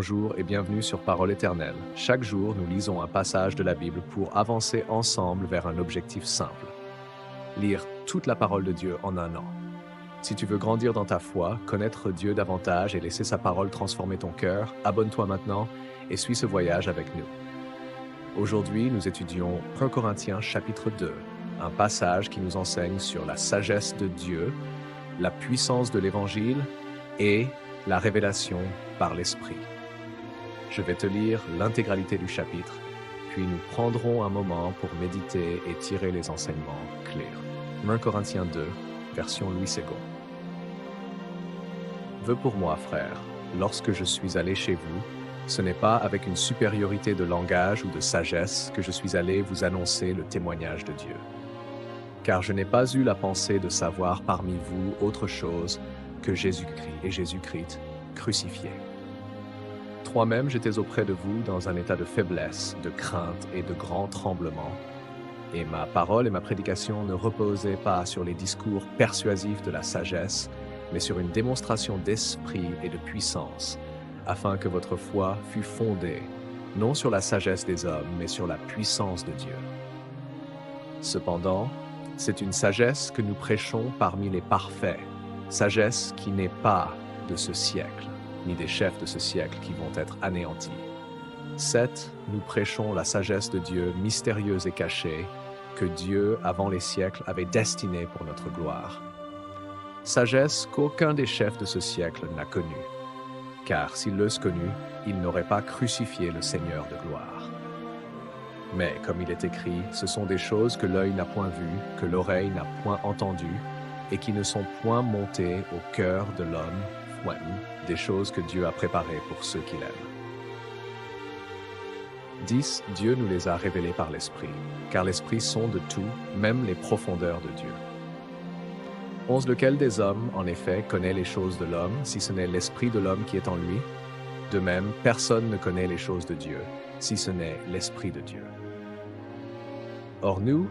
Bonjour et bienvenue sur Parole éternelle. Chaque jour, nous lisons un passage de la Bible pour avancer ensemble vers un objectif simple. Lire toute la parole de Dieu en un an. Si tu veux grandir dans ta foi, connaître Dieu davantage et laisser sa parole transformer ton cœur, abonne-toi maintenant et suis ce voyage avec nous. Aujourd'hui, nous étudions 1 Corinthiens chapitre 2, un passage qui nous enseigne sur la sagesse de Dieu, la puissance de l'Évangile et la révélation par l'Esprit. Je vais te lire l'intégralité du chapitre, puis nous prendrons un moment pour méditer et tirer les enseignements clairs. 1 Corinthiens 2, version Louis II. Veux pour moi, frères, lorsque je suis allé chez vous, ce n'est pas avec une supériorité de langage ou de sagesse que je suis allé vous annoncer le témoignage de Dieu. Car je n'ai pas eu la pensée de savoir parmi vous autre chose que Jésus-Christ et Jésus-Christ crucifié. Moi-même, j'étais auprès de vous dans un état de faiblesse, de crainte et de grand tremblement. Et ma parole et ma prédication ne reposaient pas sur les discours persuasifs de la sagesse, mais sur une démonstration d'esprit et de puissance, afin que votre foi fût fondée, non sur la sagesse des hommes, mais sur la puissance de Dieu. Cependant, c'est une sagesse que nous prêchons parmi les parfaits, sagesse qui n'est pas de ce siècle, ni des chefs de ce siècle qui vont être anéantis. 7. Nous prêchons la sagesse de Dieu mystérieuse et cachée, que Dieu, avant les siècles, avait destinée pour notre gloire. Sagesse qu'aucun des chefs de ce siècle n'a connue, car s'ils l'eussent connue, ils n'auraient pas crucifié le Seigneur de gloire. Mais, comme il est écrit, ce sont des choses que l'œil n'a point vues, que l'oreille n'a point entendues, et qui ne sont point montées au cœur de l'homme, des choses que Dieu a préparées pour ceux qui l'aiment. 10. Dieu nous les a révélées par l'Esprit, car l'Esprit sonde tout, même les profondeurs de Dieu. 11. Lequel des hommes, en effet, connaît les choses de l'homme, si ce n'est l'Esprit de l'homme qui est en lui? De même, personne ne connaît les choses de Dieu, si ce n'est l'Esprit de Dieu. Or nous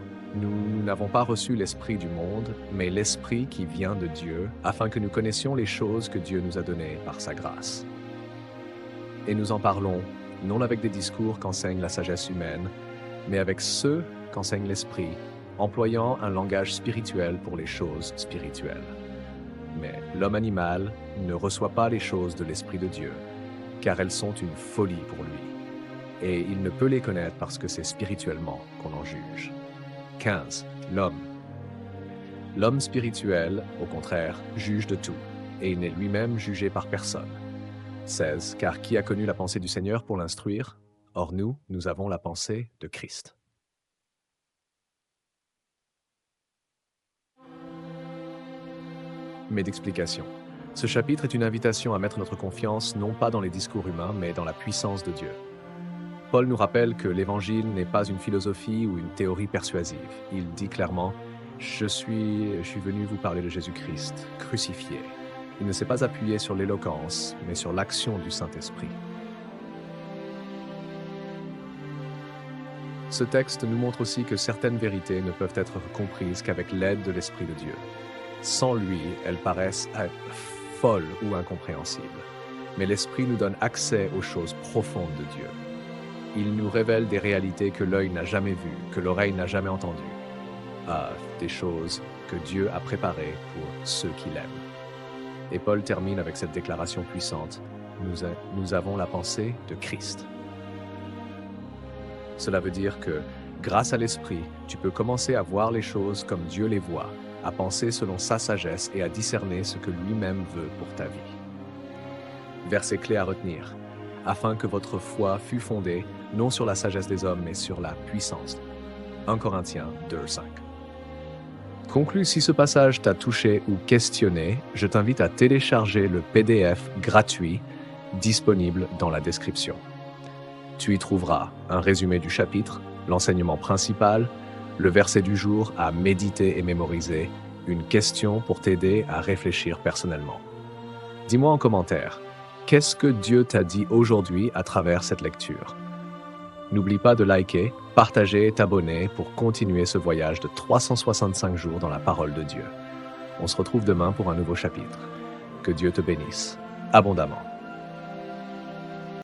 n'avons pas reçu l'Esprit du monde, mais l'Esprit qui vient de Dieu, afin que nous connaissions les choses que Dieu nous a données par sa grâce. Et nous en parlons, non avec des discours qu'enseigne la sagesse humaine, mais avec ceux qu'enseigne l'Esprit, employant un langage spirituel pour les choses spirituelles. Mais l'homme animal ne reçoit pas les choses de l'Esprit de Dieu, car elles sont une folie pour lui, et il ne peut les connaître parce que c'est spirituellement qu'on en juge. 15. L'homme. L'homme spirituel, au contraire, juge de tout, et il n'est lui-même jugé par personne. 16. Car qui a connu la pensée du Seigneur pour l'instruire? Or nous avons la pensée de Christ. Mais d'explication. Ce chapitre est une invitation à mettre notre confiance non pas dans les discours humains, mais dans la puissance de Dieu. Paul nous rappelle que l'Évangile n'est pas une philosophie ou une théorie persuasive. Il dit clairement « Je suis venu vous parler de Jésus-Christ, crucifié ». Il ne s'est pas appuyé sur l'éloquence, mais sur l'action du Saint-Esprit. Ce texte nous montre aussi que certaines vérités ne peuvent être comprises qu'avec l'aide de l'Esprit de Dieu. Sans lui, elles paraissent être folles ou incompréhensibles. Mais l'Esprit nous donne accès aux choses profondes de Dieu. Il nous révèle des réalités que l'œil n'a jamais vues, que l'oreille n'a jamais entendues. Des choses que Dieu a préparées pour ceux qui l'aiment. Et Paul termine avec cette déclaration puissante. Nous avons la pensée de Christ. Cela veut dire que, grâce à l'Esprit, tu peux commencer à voir les choses comme Dieu les voit, à penser selon sa sagesse et à discerner ce que lui-même veut pour ta vie. Verset clé à retenir. Afin que votre foi fût fondée, non sur la sagesse des hommes, mais sur la puissance. 1 Corinthiens 2, 5. Conclu, si ce passage t'a touché ou questionné, je t'invite à télécharger le PDF gratuit disponible dans la description. Tu y trouveras un résumé du chapitre, l'enseignement principal, le verset du jour à méditer et mémoriser, une question pour t'aider à réfléchir personnellement. Dis-moi en commentaire, qu'est-ce que Dieu t'a dit aujourd'hui à travers cette lecture? N'oublie pas de liker, partager et t'abonner pour continuer ce voyage de 365 jours dans la parole de Dieu. On se retrouve demain pour un nouveau chapitre. Que Dieu te bénisse abondamment.